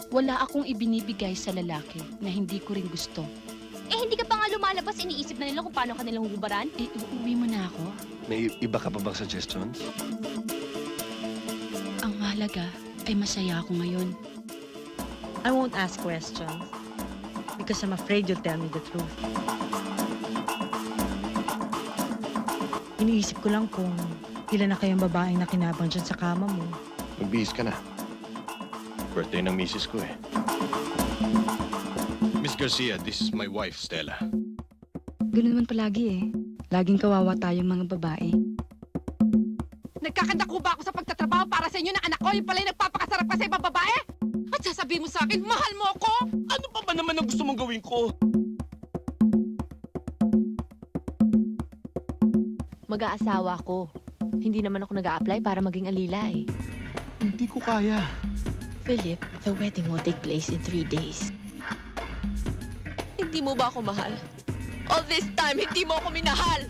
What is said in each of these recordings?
Wala akong ibinibigay sa lalaki na hindi ko rin gusto. Eh, hindi ka pa nga lumalabas, iniisip na nila kung paano kanilang huhubaran? Eh, uuwi mo na ako. May iba ka pa bang suggestions? Ang mahalaga ay masaya ako ngayon. I won't ask questions because I'm afraid you'll tell me the truth. Iniisip ko lang kung ilan na kayong babaeng nakinabang dyan sa kama mo. Magbihis ka na. Birthday ng misis ko eh. Miss Garcia, this is my wife, Stella. Ganun naman palagi eh. Laging kawawa tayong mga babae. Nagkakandako ba ako sa pagtatrabaho para sa inyo ng anak ko? Yung pala yung nagpapakasarap ka sa ibang babae? At sasabihin mo sa akin, mahal mo ako? Ano pa ba naman ang gusto mong gawin ko? Mag-aasawa ko. Hindi naman ako nag-a-apply para maging alila eh. Hindi ko kaya. Philip, the wedding will take place in 3 days. Hindi mo ba ako mahal? All this time, hindi mo ako minahal!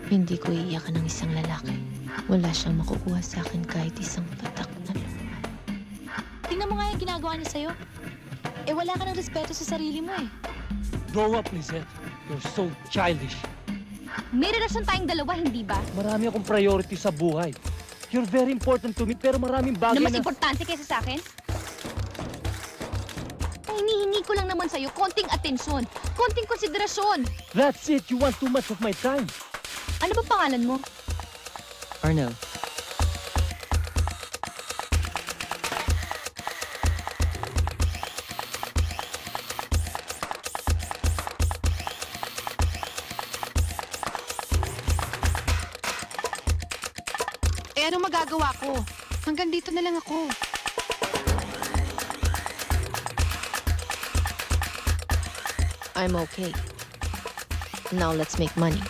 Hindi ko iiyakan ng isang lalaki. Wala siyang makukuha sa akin kahit isang patak na luha. Tingnan mo nga yung ginagawa niya sa'yo. Eh, wala ka ng respeto sa sarili mo eh. Grow up, Lizette. You're so childish. May relasyon tayong dalawa, hindi ba? Marami akong priority sa buhay. You're very important to me, pero maraming bagay Na mas importante kaysa sa akin? Ay, hinihingi ko lang naman sa'yo konting atensyon, konting konsiderasyon. That's it! You want too much of my time. Ano ba pangalan mo? Arnel. Eh, ano magagawa ko? Hanggang dito na lang ako. I'm okay. Now let's make money.